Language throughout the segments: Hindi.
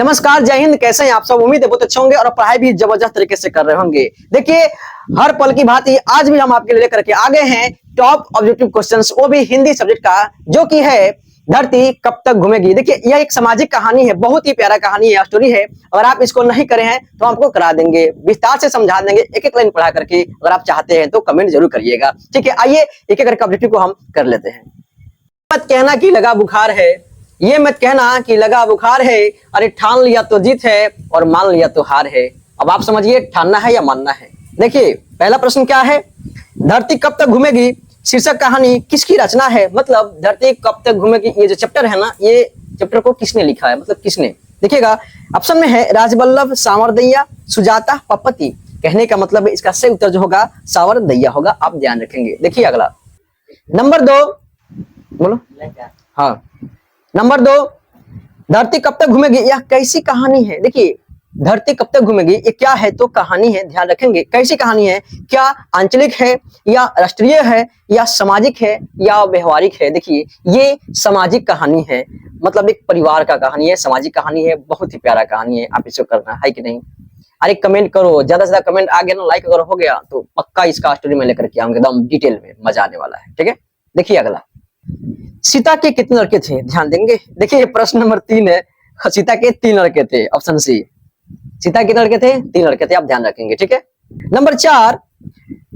नमस्कार, जय हिंद। कैसे हैं आप सब? उम्मीद है बहुत अच्छे होंगे और पढ़ाई भी जबरदस्त तरीके से कर रहे होंगे। देखिए, हर पल की भांति आज भी हम आपके लिए लेकर के आ गए हैं टॉप ऑब्जेक्टिव क्वेश्चंस, वो भी हिंदी सब्जेक्ट का, जो कि है धरती कब तक घूमेगी। देखिए, यह एक सामाजिक कहानी है, बहुत ही प्यारा कहानी है, स्टोरी है। अगर आप इसको नहीं करे हैं तो आपको करा देंगे, विस्तार से समझा देंगे, एक एक लाइन पढ़ा करके। अगर आप चाहते हैं तो कमेंट जरूर करिएगा। ठीक है, आइए एक एक करके ऑब्जेक्टिव को हम कर लेते हैं। मत कहना कि लगा बुखार है, ये मत कहना कि लगा बुखार है, अरे ठान लिया तो जीत है और मान लिया तो हार है। अब आप समझिए, ठानना है या मानना है। देखिए, पहला प्रश्न क्या है? धरती कब तक घूमेगी शीर्षक कहानी किसकी रचना है? मतलब धरती कब तक घूमेगी, ये जो चैप्टर है ना, ये चैप्टर को किसने लिखा है, मतलब किसने? देखिएगा, ऑप्शन में है राजवल्लभ सावरदैया, सुजाता पपति। कहने का मतलब है इसका सही उत्तर जो होगा सावरदैया होगा, आप ध्यान रखेंगे। देखिए अगला, नंबर 2, बोलो। हाँ, नंबर 2, धरती कब तक घूमेगी, यह कैसी कहानी है? देखिए, धरती कब तक घूमेगी ये क्या है? तो कहानी है, ध्यान रखेंगे। कैसी कहानी है? क्या आंचलिक है या राष्ट्रीय है या सामाजिक है या व्यवहारिक है? देखिए, ये सामाजिक कहानी है, मतलब एक परिवार का कहानी है, सामाजिक कहानी है, बहुत ही प्यारा कहानी है। आप इसको करना है कि नहीं? अरे कमेंट करो, ज्यादा से ज्यादा कमेंट आ गया ना, लाइक अगर हो गया तो पक्का इसका स्टोरी में लेकर के आऊंगा, एकदम डिटेल में, मजा आने वाला है। ठीक है, देखिए अगला, सीता के कितने लड़के थे? ध्यान देंगे। देखिए, प्रश्न नंबर 3 है, सीता के 3 लड़के थे, ऑप्शन सी। सीता के कितने लड़के थे? 3 लड़के थे, आप ध्यान रखेंगे। ठीक है, नंबर 4,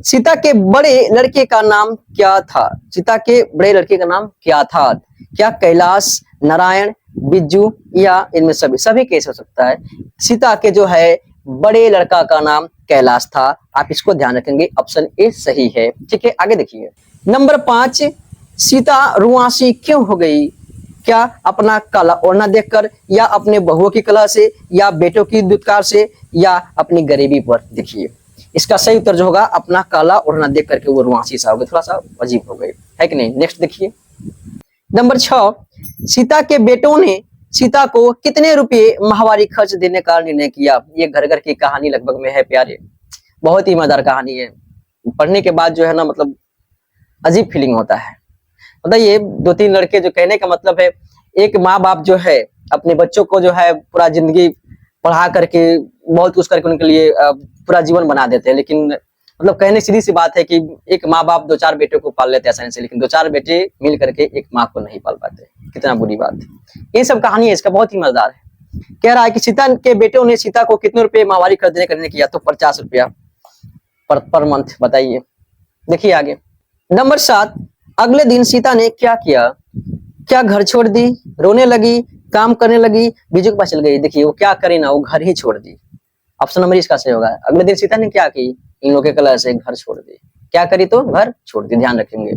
सीता के बड़े लड़के का नाम क्या था? सीता के बड़े लड़के का नाम क्या था? क्या कैलाश, नारायण, बिज्जू या इनमें सभी कैसे हो सकता है? सीता के जो है बड़े लड़का का नाम कैलाश था, आप इसको ध्यान रखेंगे, ऑप्शन ए सही है। ठीक है, आगे देखिए, नंबर 5, सीता रुआंसी क्यों हो गई? क्या अपना काला ओढ़ना देखकर, या अपने बहुओं की कला से, या बेटों की दुत्कार से, या अपनी गरीबी पर? देखिए, इसका सही उत्तर जो होगा अपना काला ओढ़ना देख करके वो रुआंसी सा हो गए, थोड़ा सा अजीब हो गए, है कि नहीं? नेक्स्ट देखिए, नंबर 6, सीता के बेटों ने सीता को कितने रुपये माहवारी खर्च देने का निर्णय किया? ये घर घर की कहानी लगभग में है प्यारे, बहुत ही मजेदार कहानी है। पढ़ने के बाद जो है ना, मतलब अजीब फीलिंग होता है। बताइए, 2-3 लड़के, जो कहने का मतलब है एक माँ बाप जो है अपने बच्चों को जो है पूरा जिंदगी पढ़ा करके, बहुत कुछ करके उनके लिए पूरा जीवन बना देते हैं, लेकिन मतलब कहने सीधी सी बात है कि एक माँ बाप 2-4 बेटे को पाल लेते हैं आसानी से, लेकिन 2-4 बेटे मिल करके एक माँ को नहीं पाल पाते। कितना बुरी बात है। ये सब कहानी है इसका, बहुत ही मजेदार है। कह रहा है कि सीता के बेटों ने सीता को कितने रुपए माहवारी खरीदने करने किया? तो 50 रुपया पर मंथ। बताइए, देखिए आगे, नंबर 7, अगले दिन सीता ने क्या किया? क्या घर छोड़ दी, रोने लगी, काम करने लगी, बिज्जू के पास चल गई? देखिए, वो क्या करे ना, वो घर ही छोड़ दी। ऑप्शन नंबर इसका सही होगा। अगले दिन सीता ने क्या की? इन लोगों के कलह से घर छोड़ दी। क्या करी? तो घर छोड़ दी, ध्यान रखेंगे।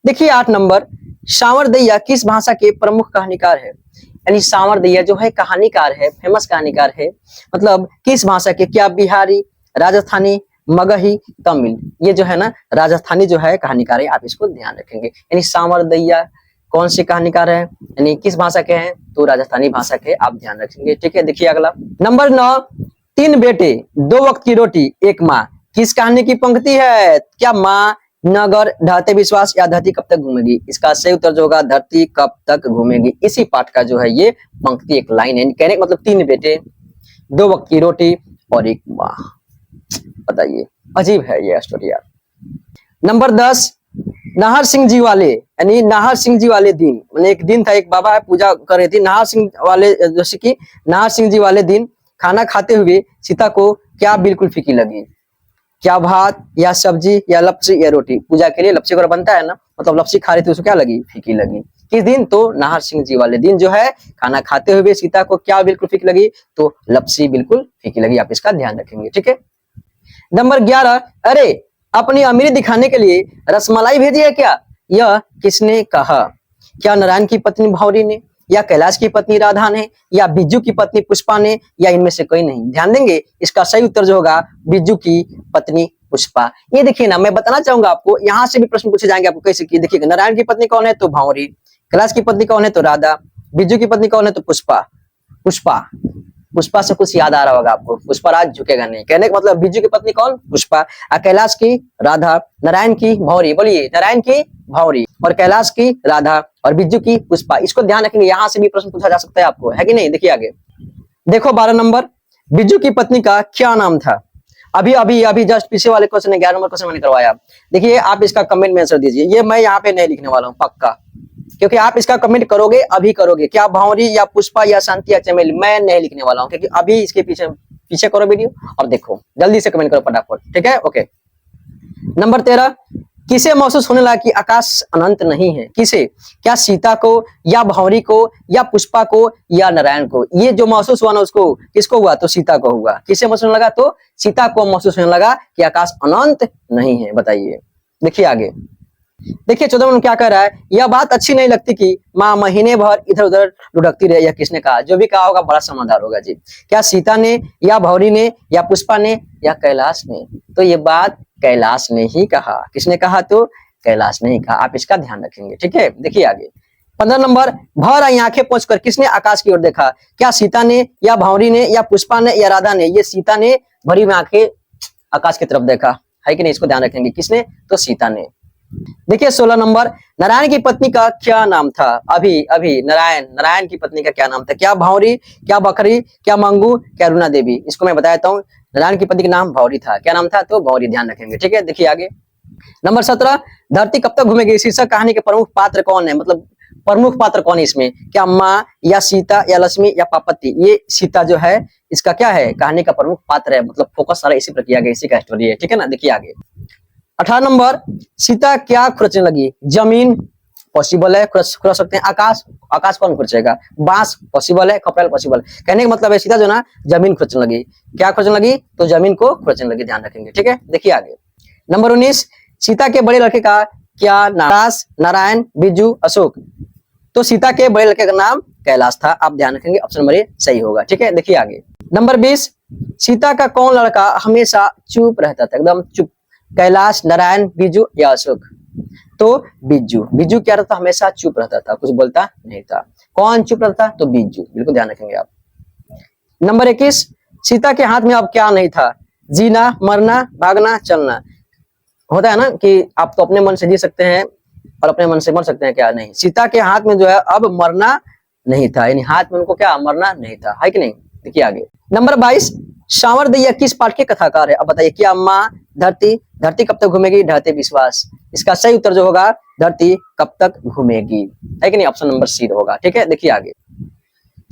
देखिए 8 नंबर, सावरदैया किस भाषा के प्रमुख कहानीकार है? यानी सावरदैया जो है कहानीकार है, फेमस कहानीकार है, मतलब किस भाषा के? क्या बिहारी, राजस्थानी, मगही, तमिल? ये जो है ना राजस्थानी जो है कहानीकार है, आप इसको ध्यान रखेंगे। यानी सावरदैया कौन से कहानीकार है, यानी किस भाषा के हैं? तो राजस्थानी भाषा के, आप ध्यान रखेंगे। ठीक है, देखिए अगला, नंबर 9, 3 बेटे 2 वक्त की रोटी 1 माँ, किस कहानी की पंक्ति है? क्या माँ, नगर, ढहते विश्वास, या धरती कब तक घूमेगी? इसका सही उत्तर जो होगा धरती कब तक घूमेगी। इसी पाठ का जो है ये पंक्ति, एक लाइन है। कहने का मतलब 3 बेटे, 2 वक्त की रोटी और 1 माँ। बताइए, अजीब है ये स्टोरी यार। नंबर 10, नाहर सिंह जी वाले, यानी नाहर सिंह जी वाले दिन, मैंने एक दिन था, एक बाबा पूजा कर रही थी, नाहर सिंह वाले, जैसे कि नाहर सिंह जी वाले दिन खाना खाते हुए सीता को क्या बिल्कुल फीकी लगी? क्या भात या सब्जी या लपसी या रोटी? पूजा के लिए लपसी वगैरह बनता है ना, मतलब लपसी खा रही थी, उसको क्या लगी? फीकी लगी। किस दिन? तो नाहर सिंह जी वाले दिन जो है खाना खाते हुए सीता को क्या बिल्कुल फीकी लगी? तो लपसी बिल्कुल फीकी लगी, आप इसका ध्यान रखेंगे। ठीक है, नंबर 11, अरे अपनी अमीरी दिखाने के लिए रसमलाई भेजी है क्या? यह किसने कहा? क्या नारायण की पत्नी भौरी ने, या कैलाश की पत्नी राधा ने, या बिज्जू की पत्नी पुष्पा ने, या इनमें से कोई नहीं? ध्यान देंगे, इसका सही उत्तर जो होगा बिज्जू की पत्नी पुष्पा। ये देखिए ना, मैं बताना चाहूंगा आपको, यहाँ से भी प्रश्न पूछे जाएंगे आपको कैसे की। देखिए, नारायण की पत्नी कौन है? तो भौरी। कैलाश की पत्नी कौन है? तो राधा। बिज्जू की पत्नी कौन है? तो पुष्पा। पुष्पा पुष्पा से कुछ याद आ रहा होगा आपको, पुष्पा राज झुकेगा नहीं। कहने का मतलब बिज्जू की पत्नी कौन? पुष्पा। और कैलाश की राधा, नारायण की भौरी, बोलिए नारायण की भौरी, और कैलाश की राधा और बिज्जू की पुष्पा। इसको ध्यान रखेंगे, यहां से भी प्रश्न पूछा जा सकता है आपको, है कि नहीं? देखिए आगे, देखो 12 नंबर, बिज्जू की पत्नी का क्या नाम था? अभी अभी अभी जस्ट पीछे वाले क्वेश्चन है, 11 नंबर क्वेश्चन मैंने करवाया। देखिए आप इसका कमेंट में आंसर दीजिए, ये मैं यहाँ पे नहीं लिखने वाला हूँ पक्का, क्योंकि आप इसका कमेंट करोगे अभी करोगे, क्या भौरी या पुष्पा या शांति या चमेली, मैं नहीं लिखने वाला हूँ, क्योंकि अभी इसके पीछे पीछे करो वीडियो और देखो, जल्दी से कमेंट करो फटाफट, ठीक है? ओके। नंबर 13, किसे महसूस होने लगा कि आकाश अनंत नहीं है? किसे? क्या सीता को या भौरी को या पुष्पा को या नारायण को? ये जो महसूस हुआ ना उसको, किसको हुआ? तो सीता को हुआ। किसे महसूस होने लगा? तो सीता को महसूस होने लगा कि आकाश अनंत नहीं है। बताइए, देखिए आगे, देखिए 14 में क्या कह रहा है, यह बात अच्छी नहीं लगती कि माँ महीने भर इधर उधर लुढ़कती रहे। यह किसने कहा? जो भी कहा होगा बड़ा समझदार होगा जी। क्या सीता ने या भौरी ने या पुष्पा ने या कैलाश ने? तो ये बात कैलाश ने ही कहा। किसने कहा? तो कैलाश ने ही कहा। आप इसका ध्यान रखेंगे, ठीक है? देखिए आगे, 15 नंबर, भर आई आंखें पोंछकर किसने आकाश की ओर देखा? क्या सीता ने या भौरी ने या पुष्पा ने या राधा ने? ये सीता ने भरी में आंखें आकाश की तरफ देखा, है कि नहीं? इसको ध्यान रखेंगे, किसने? तो सीता ने। देखिए 16 नंबर, नारायण की पत्नी का क्या नाम था? अभी अभी नारायण की पत्नी का क्या नाम था? क्या भौरी, क्या बकरी, क्या मंगू, क्या रुना देवी? इसको मैं बता देता हूँ, नारायण की पत्नी का नाम भौरी था। क्या नाम था? तो भौरी। ध्यान रखेंगे, ठीक है? देखिए आगे, नंबर 17, धरती कब तक घूमेगी शीर्षक कहानी के प्रमुख पात्र कौन है? मतलब प्रमुख पात्र कौन है इसमें? क्या माँ या सीता या लक्ष्मी या पार्वती? ये सीता जो है इसका क्या है? कहानी का प्रमुख पात्र है, मतलब फोकस सारा इसी पर किया गया, इसी का स्टोरी है, ठीक है ना? देखिए आगे, 18 नंबर, सीता क्या खुरचने लगी? जमीन पॉसिबल है, खुरच सकते हैं। आकाश कौन खुरचेगा? बांस पॉसिबल है, खपरेल पॉसिबल। कहने का मतलब है सीता जो ना जमीन खुरचने लगी। क्या खुरचने लगी? तो जमीन को खुरचने लगी। ध्यान रखेंगे, ठीक है? देखिए आगे, नंबर 19, सीता के बड़े लड़के का क्या नाम? कैलाश, नारायण, बिज्जू, अशोक। तो सीता के बड़े लड़के का नाम कैलाश था। आप ध्यान रखेंगे, ऑप्शन नंबर ए सही होगा, ठीक है? देखिए आगे, नंबर 20, सीता का कौन लड़का हमेशा चुप रहता था? एकदम चुप। कैलाश, नारायण, बिज्जू या अशोक? तो बिज्जू। बिज्जू क्या रहता? हमेशा चुप रहता था, कुछ बोलता नहीं था। कौन चुप रहता? तो बिज्जू। बिल्कुल ध्यान रखेंगे आप। नंबर 21, सीता के हाथ में अब क्या नहीं था? जीना, मरना, भागना, चलना। होता है ना कि आप तो अपने मन से जी सकते हैं और अपने मन से मर सकते हैं, क्या नहीं? सीता के हाथ में जो है अब मरना नहीं था, यानी हाथ में उनको क्या मरना नहीं था, है कि नहीं? देखिए आगे, नंबर 22, सांवर दैया किस पाठ के कथाकार है? अब बताइए, क्या माँ, धरती कब तक घूमेगी, ढहते विश्वास? इसका सही उत्तर जो होगा धरती कब तक घूमेगी, है कि नहीं? ऑप्शन नंबर सी होगा, ठीक है? देखिए आगे,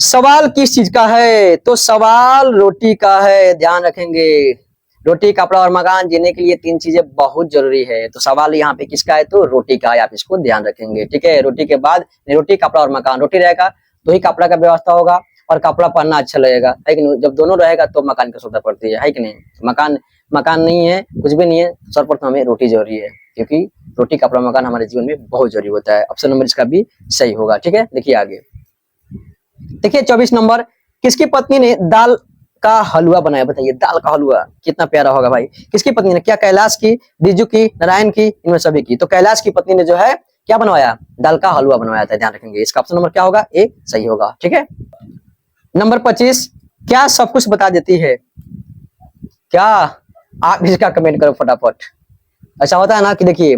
सवाल किस चीज का है? तो सवाल रोटी का है। ध्यान रखेंगे, रोटी, कपड़ा और मकान, जीने के लिए 3 चीजें बहुत जरूरी है। तो सवाल यहाँ पे किसका है? तो रोटी का है। आप इसको ध्यान रखेंगे, ठीक है? रोटी के बाद रोटी, कपड़ा और मकान। रोटी रहेगा तो ही कपड़ा का व्यवस्था होगा और कपड़ा पहनना अच्छा लगेगा, है कि नहीं? जब दोनों रहेगा तो मकान की सुविधा पड़ती है कि नहीं? मकान नहीं है, कुछ भी नहीं है, सर्वप्रथम हमें रोटी जरूरी है, क्योंकि रोटी, कपड़ा, मकान हमारे जीवन में बहुत जरूरी होता है। ऑप्शन नंबर इसका भी सही होगा, ठीक है? देखिए आगे, देखिए 24 नंबर, किसकी पत्नी ने दाल का हलवा बनाया? बताइए, दाल का हलवा कितना प्यारा होगा भाई। किसकी पत्नी ने? क्या कैलाश की, बिज्जू की, नारायण की, इनमें सभी की? तो कैलाश की पत्नी ने जो है क्या बनवाया? दाल का हलवा बनवाया था। ध्यान रखेंगे, इसका ऑप्शन नंबर क्या होगा? ए सही होगा, ठीक है? नंबर 25, क्या सब कुछ बता देती है? क्या? आप इसका कमेंट करो फटाफट। ऐसा होता है ना कि देखिए,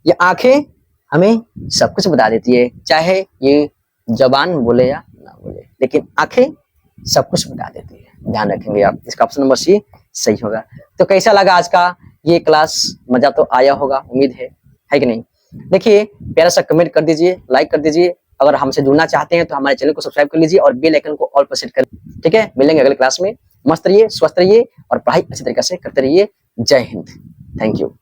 ये आंखें हमें सब कुछ बता देती है, चाहे ये जबान बोले या ना बोले, लेकिन आंखें सब कुछ बता देती है। ध्यान रखेंगे आप, इसका ऑप्शन नंबर सी सही होगा। तो कैसा लगा आज का ये क्लास? मजा तो आया होगा, उम्मीद है कि नहीं? देखिए, प्यारा सा कमेंट कर दीजिए, लाइक कर दीजिए। अगर हमसे जुड़ना चाहते हैं तो हमारे चैनल को सब्सक्राइब कर लीजिए और बेल आइकन को ऑल पर सेट कर, ठीक है? मिलेंगे अगले क्लास में। मस्त रहिए, स्वस्थ रहिए और पढ़ाई अच्छी तरीके से करते रहिए। जय हिंद, थैंक यू।